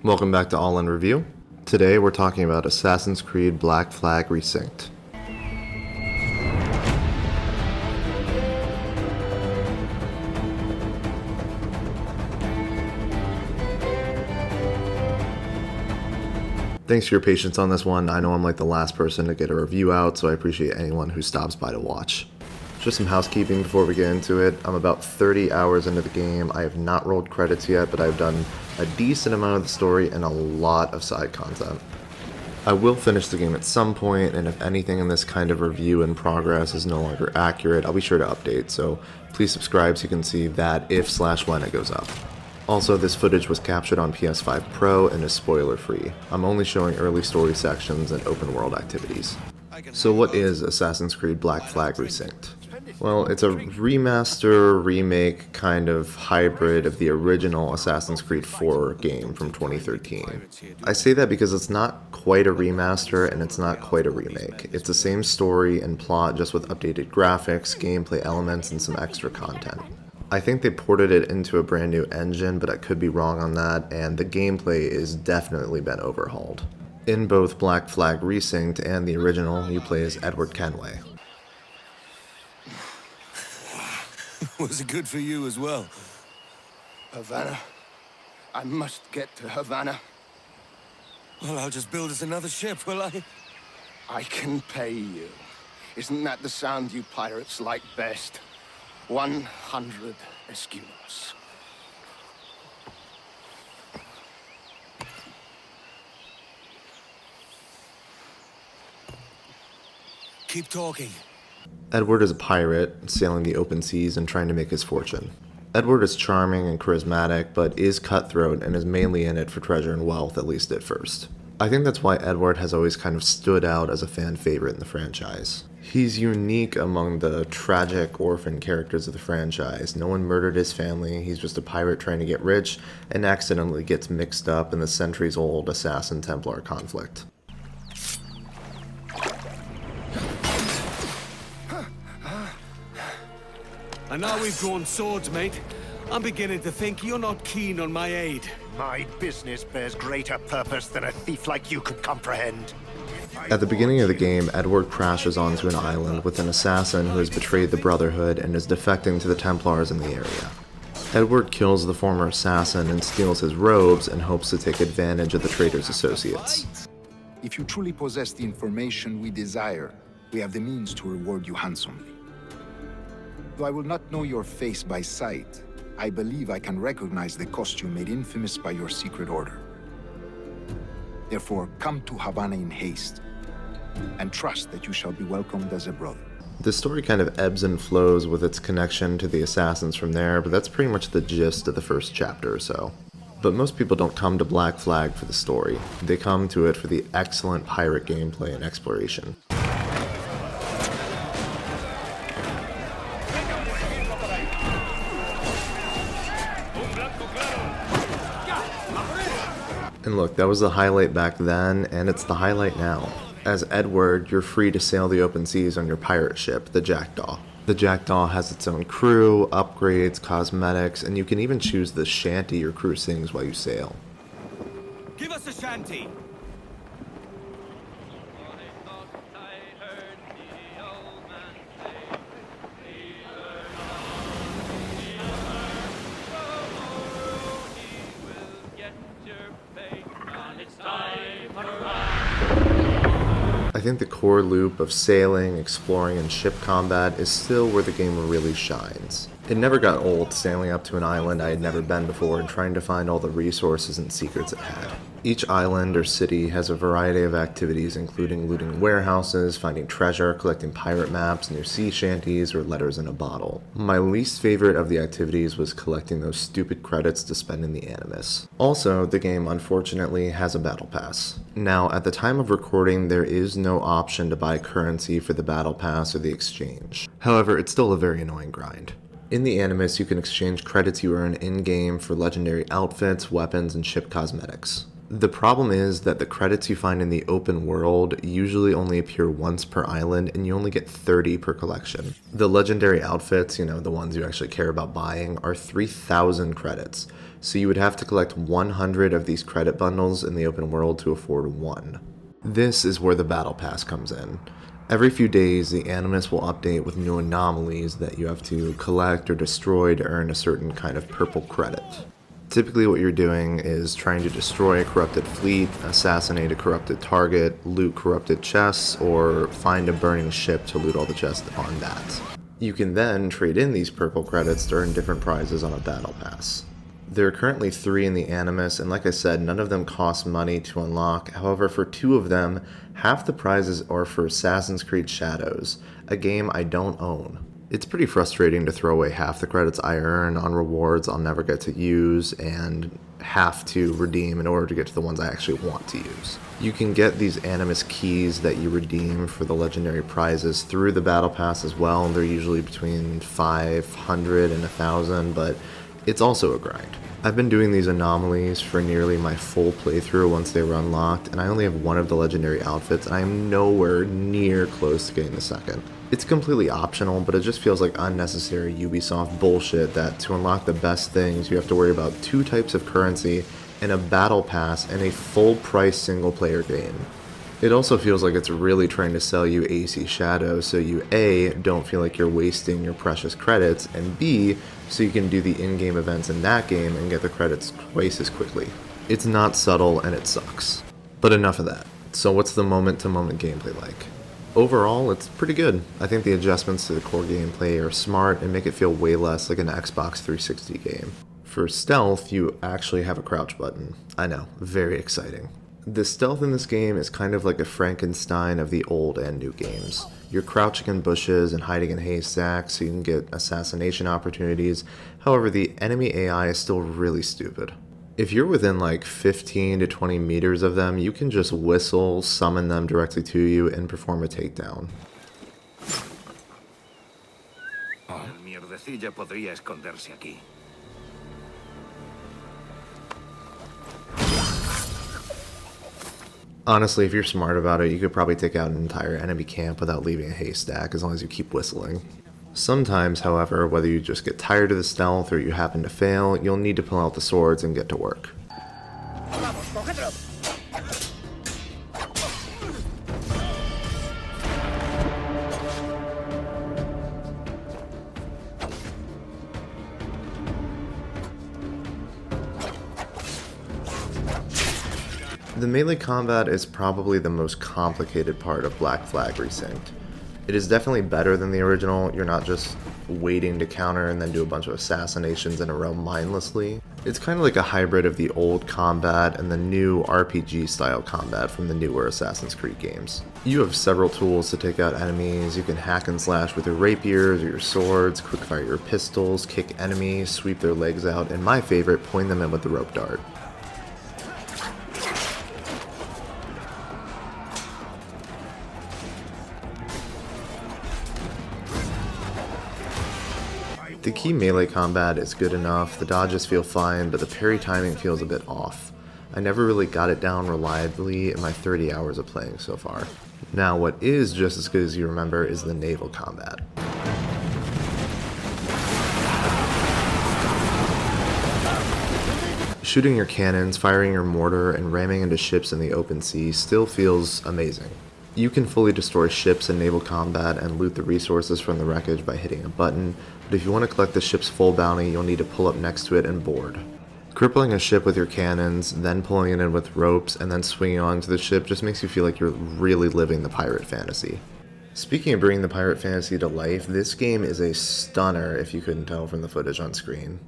Welcome back to All In Review. Today we're talking about Assassin's Creed Black Flag Resynced. Thanks for your patience on this one. I know I'm like the last person to get a review out, so I appreciate anyone who stops by to watch. Just some housekeeping before we get into it. I'm about 30 hours into the game. I have not rolled credits yet, but I've done a decent amount of the story and a lot of side content. I will finish the game at some point, and if anything in this kind of review in progress is no longer accurate, I'll be sure to update, so please subscribe so you can see that if/when it goes up. Also, this footage was captured on PS5 Pro and is spoiler free. I'm only showing early story sections and open world activities. So what is Assassin's Creed Black Flag Resynced? Well, it's a remaster, remake, kind of hybrid of the original Assassin's Creed 4 game from 2013. I say that because it's not quite a remaster and it's not quite a remake. It's the same story and plot, just with updated graphics, gameplay elements, and some extra content. I think they ported it into a brand new engine, but I could be wrong on that, and the gameplay is definitely been overhauled. In both Black Flag Resynced and the original, you play as Edward Kenway. Was it good for you as well? Havana. I must get to Havana. Well, I'll just build us another ship, will I? I can pay you. Isn't that the sound you pirates like best? 100 escudos. Keep talking. Edward is a pirate, sailing the open seas and trying to make his fortune. Edward is charming and charismatic, but is cutthroat and is mainly in it for treasure and wealth, at least at first. I think that's why Edward has always kind of stood out as a fan favorite in the franchise. He's unique among the tragic orphan characters of the franchise. No one murdered his family, he's just a pirate trying to get rich, and accidentally gets mixed up in the centuries-old Assassin-Templar conflict. And now we've drawn swords, mate. I'm beginning to think you're not keen on my aid. My business bears greater purpose than a thief like you could comprehend. At the beginning of the game, Edward crashes onto an island with an assassin who has betrayed the Brotherhood and is defecting to the Templars in the area. Edward kills the former assassin and steals his robes and hopes to take advantage of the traitor's associates. If you truly possess the information we desire, we have the means to reward you handsomely. Though I will not know your face by sight, I believe I can recognize the costume made infamous by your secret order. Therefore, come to Havana in haste, and trust that you shall be welcomed as a brother. The story kind of ebbs and flows with its connection to the assassins from there, but that's pretty much the gist of the first chapter or so. But most people don't come to Black Flag for the story. They come to it for the excellent pirate gameplay and exploration. And look, that was the highlight back then, and it's the highlight now. As Edward, you're free to sail the open seas on your pirate ship, the Jackdaw. The Jackdaw has its own crew, upgrades, cosmetics, and you can even choose the shanty your crew sings while you sail. Give us a shanty! I think the core loop of sailing, exploring, and ship combat is still where the game really shines. It never got old sailing up to an island I had never been before and trying to find all the resources and secrets it had. Each island or city has a variety of activities, including looting warehouses, finding treasure, collecting pirate maps, new sea shanties, or letters in a bottle. My least favorite of the activities was collecting those stupid credits to spend in the Animus. Also, the game unfortunately has a battle pass. Now, at the time of recording, there is no option to buy currency for the battle pass or the exchange. However, it's still a very annoying grind. In the Animus, you can exchange credits you earn in-game for legendary outfits, weapons, and ship cosmetics. The problem is that the credits you find in the open world usually only appear once per island, and you only get 30 per collection. The legendary outfits, the ones you actually care about buying, are 3,000 credits, so you would have to collect 100 of these credit bundles in the open world to afford one. This is where the battle pass comes in. Every few days, the Animus will update with new anomalies that you have to collect or destroy to earn a certain kind of purple credit. Typically what you're doing is trying to destroy a corrupted fleet, assassinate a corrupted target, loot corrupted chests, or find a burning ship to loot all the chests on that. You can then trade in these purple credits to earn different prizes on a battle pass. There are currently 3 in the Animus, and like I said, none of them cost money to unlock. However, for 2 of them, half the prizes are for Assassin's Creed Shadows, a game I don't own. It's pretty frustrating to throw away half the credits I earn on rewards I'll never get to use and have to redeem in order to get to the ones I actually want to use. You can get these Animus keys that you redeem for the legendary prizes through the battle pass as well. They're usually between 500 and 1,000, but it's also a grind. I've been doing these anomalies for nearly my full playthrough once they were unlocked, and I only have one of the legendary outfits, and I am nowhere near close to getting the second. It's completely optional, but it just feels like unnecessary Ubisoft bullshit that to unlock the best things, you have to worry about 2 types of currency and a battle pass and a full-price single-player game. It also feels like it's really trying to sell you AC Shadow so you A, don't feel like you're wasting your precious credits, and B, so you can do the in-game events in that game and get the credits twice as quickly. It's not subtle and it sucks. But enough of that. So what's the moment-to-moment gameplay like? Overall, it's pretty good. I think the adjustments to the core gameplay are smart and make it feel way less like an Xbox 360 game. For stealth, you actually have a crouch button. I know, very exciting. The stealth in this game is kind of like a Frankenstein of the old and new games. You're crouching in bushes and hiding in haystacks so you can get assassination opportunities. However, the enemy AI is still really stupid. If you're within like 15 to 20 meters of them, you can just whistle, summon them directly to you, and perform a takedown. El mierdecilla podría esconderse aquí. Honestly, if you're smart about it, you could probably take out an entire enemy camp without leaving a haystack as long as you keep whistling. Sometimes, however, whether you just get tired of the stealth or you happen to fail, you'll need to pull out the swords and get to work. The melee combat is probably the most complicated part of Black Flag Resynced. It is definitely better than the original. You're not just waiting to counter and then do a bunch of assassinations in a row mindlessly. It's kind of like a hybrid of the old combat and the new RPG style combat from the newer Assassin's Creed games. You have several tools to take out enemies. You can hack and slash with your rapiers or your swords, quickfire your pistols, kick enemies, sweep their legs out, and my favorite, point them in with the rope dart. The key melee combat is good enough, the dodges feel fine, but the parry timing feels a bit off. I never really got it down reliably in my 30 hours of playing so far. Now, what is just as good as you remember is the naval combat. Shooting your cannons, firing your mortar, and ramming into ships in the open sea still feels amazing. You can fully destroy ships in naval combat and loot the resources from the wreckage by hitting a button, but if you want to collect the ship's full bounty, you'll need to pull up next to it and board. Crippling a ship with your cannons, then pulling it in with ropes, and then swinging onto the ship just makes you feel like you're really living the pirate fantasy. Speaking of bringing the pirate fantasy to life, this game is a stunner if you couldn't tell from the footage on screen.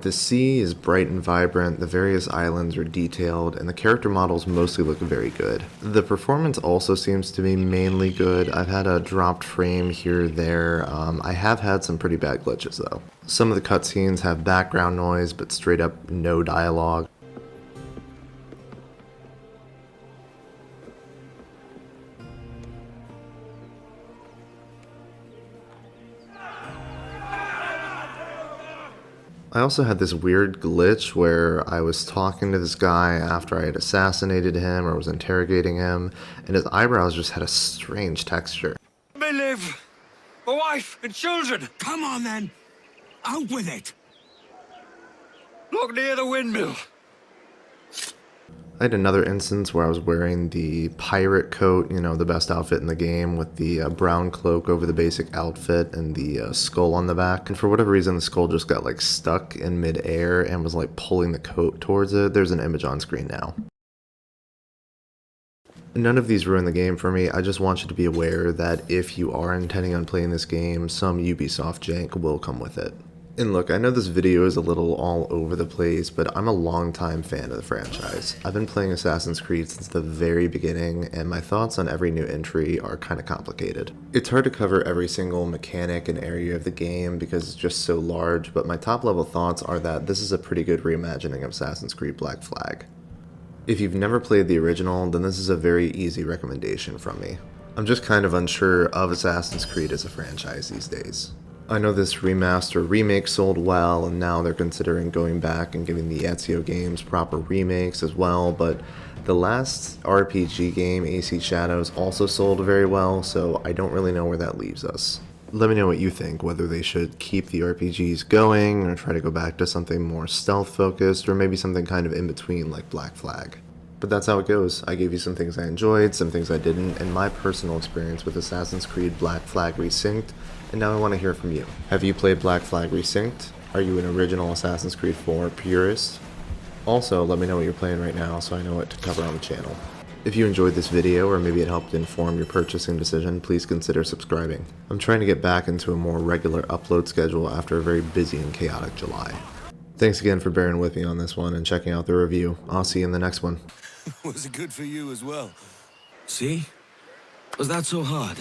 The sea is bright and vibrant, the various islands are detailed, and the character models mostly look very good. The performance also seems to be mainly good. I've had a dropped frame here or there. I have had some pretty bad glitches though. Some of the cutscenes have background noise, but straight up no dialogue. I also had this weird glitch where I was talking to this guy after I had assassinated him or was interrogating him, and his eyebrows just had a strange texture. May live. My wife and children. Come on then. Out with it. Look near the windmill. I had another instance where I was wearing the pirate coat, you know, the best outfit in the game, with the brown cloak over the basic outfit and the skull on the back. And for whatever reason, the skull just got like stuck in midair and was like pulling the coat towards it. There's an image on screen now. None of these ruin the game for me. I just want you to be aware that if you are intending on playing this game, some Ubisoft jank will come with it. And look, I know this video is a little all over the place, but I'm a longtime fan of the franchise. I've been playing Assassin's Creed since the very beginning, and my thoughts on every new entry are kind of complicated. It's hard to cover every single mechanic and area of the game because it's just so large, but my top level thoughts are that this is a pretty good reimagining of Assassin's Creed Black Flag. If you've never played the original, then this is a very easy recommendation from me. I'm just kind of unsure of Assassin's Creed as a franchise these days. I know this remaster remake sold well, and now they're considering going back and giving the Ezio games proper remakes as well, but the last RPG game, AC Shadows, also sold very well, so I don't really know where that leaves us. Let me know what you think, whether they should keep the RPGs going, or try to go back to something more stealth-focused, or maybe something kind of in between like Black Flag. But that's how it goes. I gave you some things I enjoyed, some things I didn't, and my personal experience with Assassin's Creed Black Flag Resynced, and now I want to hear from you. Have you played Black Flag Resynced? Are you an original Assassin's Creed 4 purist? Also, let me know what you're playing right now so I know what to cover on the channel. If you enjoyed this video, or maybe it helped inform your purchasing decision, please consider subscribing. I'm trying to get back into a more regular upload schedule after a very busy and chaotic July. Thanks again for bearing with me on this one and checking out the review. I'll see you in the next one. Was it good for you as well? See? Was that so hard?